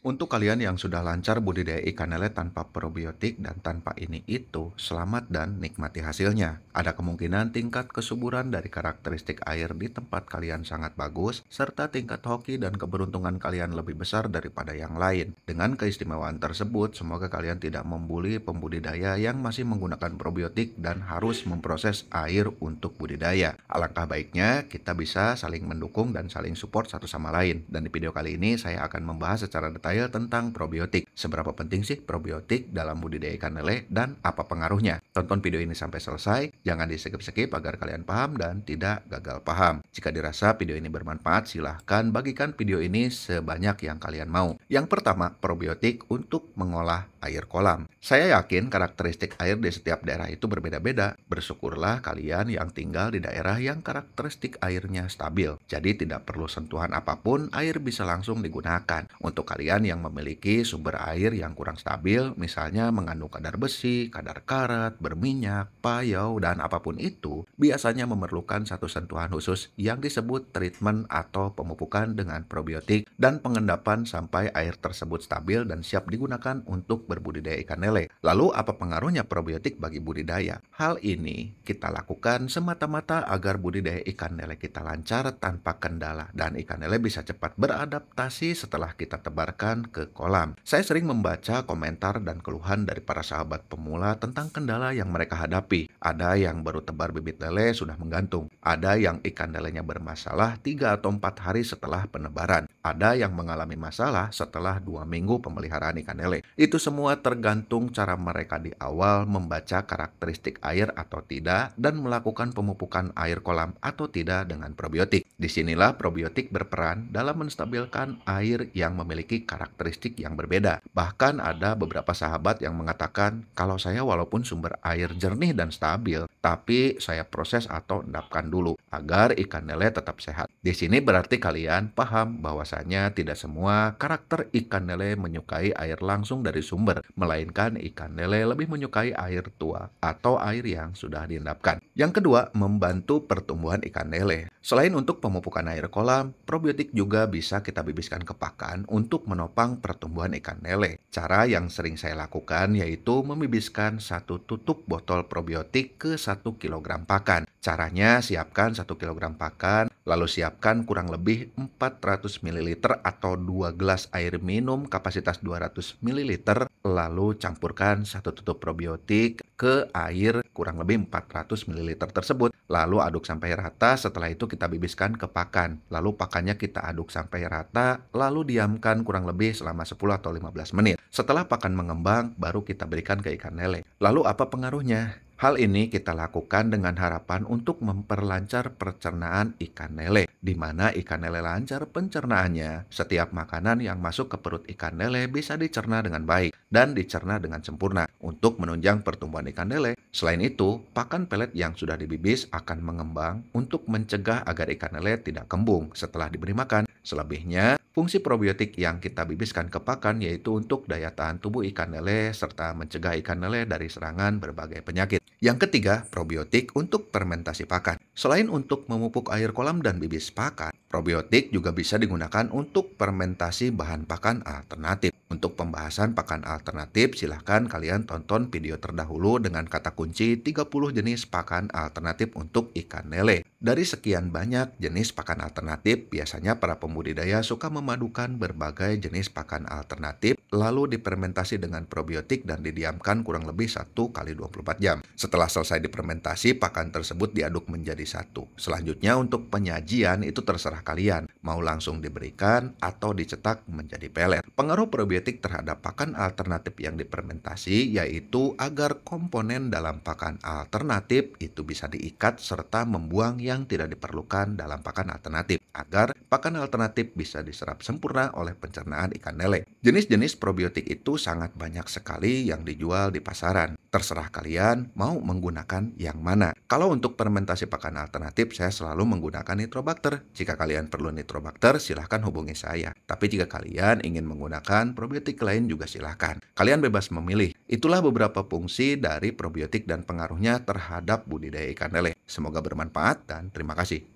Untuk kalian yang sudah lancar budidaya ikan lele tanpa probiotik dan tanpa ini itu, selamat dan nikmati hasilnya. Ada kemungkinan tingkat kesuburan dari karakteristik air di tempat kalian sangat bagus, serta tingkat hoki dan keberuntungan kalian lebih besar daripada yang lain. Dengan keistimewaan tersebut, semoga kalian tidak membuli pembudidaya yang masih menggunakan probiotik dan harus memproses air untuk budidaya. Alangkah baiknya kita bisa saling mendukung dan saling support satu sama lain. Dan di video kali ini saya akan membahas secara detail tentang probiotik. Seberapa penting sih probiotik dalam budidaya ikan lele dan apa pengaruhnya? Tonton video ini sampai selesai, jangan di-skip-skip agar kalian paham dan tidak gagal paham. Jika dirasa video ini bermanfaat, silahkan bagikan video ini sebanyak yang kalian mau. Yang pertama, probiotik untuk mengolah air kolam. Saya yakin karakteristik air di setiap daerah itu berbeda-beda. Bersyukurlah kalian yang tinggal di daerah yang karakteristik airnya stabil. Jadi tidak perlu sentuhan apapun, air bisa langsung digunakan. Untuk kalian yang memiliki sumber air yang kurang stabil, misalnya mengandung kadar besi, kadar karat, berminyak, payau, dan apapun itu, biasanya memerlukan satu sentuhan khusus yang disebut treatment atau pemupukan dengan probiotik dan pengendapan sampai air tersebut stabil dan siap digunakan untuk berbudidaya ikan lele. Lalu apa pengaruhnya probiotik bagi budidaya? Hal ini kita lakukan semata-mata agar budidaya ikan lele kita lancar tanpa kendala dan ikan lele bisa cepat beradaptasi setelah kita tebarkan ke kolam. Saya sering membaca komentar dan keluhan dari para sahabat pemula tentang kendala yang mereka hadapi. Ada yang baru tebar bibit lele sudah menggantung. Ada yang ikan lelenya bermasalah 3 atau 4 hari setelah penebaran. Ada yang mengalami masalah setelah 2 minggu pemeliharaan ikan lele. Itu semua tergantung cara mereka di awal membaca karakteristik air atau tidak dan melakukan pemupukan air kolam atau tidak dengan probiotik. Disinilah probiotik berperan dalam menstabilkan air yang memiliki karakteristik yang berbeda. Bahkan ada beberapa sahabat yang mengatakan, kalau saya walaupun sumber air jernih dan stabil, tapi saya proses atau endapkan dulu agar ikan lele tetap sehat. Di sini berarti kalian paham bahwasanya tidak semua karakter ikan lele menyukai air langsung dari sumber, melainkan ikan lele lebih menyukai air tua atau air yang sudah diendapkan. Yang kedua, membantu pertumbuhan ikan lele. Selain untuk pemupukan air kolam, probiotik juga bisa kita bibiskan ke pakan untuk menopang pertumbuhan ikan lele. Cara yang sering saya lakukan yaitu membibiskan 1 tutup botol probiotik ke 1 kilogram pakan. Caranya siapkan 1 kilogram pakan, lalu siapkan kurang lebih 400 ml atau 2 gelas air minum kapasitas 200 ml, lalu campurkan 1 tutup probiotik ke air kurang lebih 400 ml tersebut. Lalu aduk sampai rata, setelah itu kita bibiskan ke pakan. Lalu pakannya kita aduk sampai rata, lalu diamkan kurang lebih selama 10 atau 15 menit. Setelah pakan mengembang, baru kita berikan ke ikan lele. Lalu apa pengaruhnya? Hal ini kita lakukan dengan harapan untuk memperlancar pencernaan ikan lele. Di mana ikan lele lancar pencernaannya, setiap makanan yang masuk ke perut ikan lele bisa dicerna dengan baik dan dicerna dengan sempurna untuk menunjang pertumbuhan ikan lele. Selain itu, pakan pelet yang sudah dibibis akan mengembang untuk mencegah agar ikan lele tidak kembung setelah diberi makan. Selebihnya, fungsi probiotik yang kita bibiskan ke pakan yaitu untuk daya tahan tubuh ikan lele serta mencegah ikan lele dari serangan berbagai penyakit. Yang ketiga, probiotik untuk fermentasi pakan. Selain untuk memupuk air kolam dan bibis pakan, probiotik juga bisa digunakan untuk fermentasi bahan pakan alternatif. Untuk pembahasan pakan alternatif, silahkan kalian tonton video terdahulu dengan kata kunci 30 jenis pakan alternatif untuk ikan lele. Dari sekian banyak jenis pakan alternatif, biasanya para pembudidaya suka memadukan berbagai jenis pakan alternatif, lalu difermentasi dengan probiotik dan didiamkan kurang lebih 1 kali 24 jam. Setelah selesai difermentasi, pakan tersebut diaduk menjadi satu. Selanjutnya untuk penyajian itu terserah kalian, mau langsung diberikan atau dicetak menjadi pelet. Pengaruh probiotik terhadap pakan alternatif yang difermentasi yaitu agar komponen dalam pakan alternatif itu bisa diikat serta membuang yang tidak diperlukan dalam pakan alternatif, agar pakan alternatif bisa diserap sempurna oleh pencernaan ikan lele. Jenis-jenis probiotik itu sangat banyak sekali yang dijual di pasaran. Terserah kalian mau menggunakan yang mana. Kalau untuk fermentasi pakan alternatif, saya selalu menggunakan nitrobacter. Jika kalian perlu nitrobacter, silahkan hubungi saya. Tapi jika kalian ingin menggunakan probiotik lain juga silahkan. Kalian bebas memilih. Itulah beberapa fungsi dari probiotik dan pengaruhnya terhadap budidaya ikan lele. Semoga bermanfaat dan terima kasih.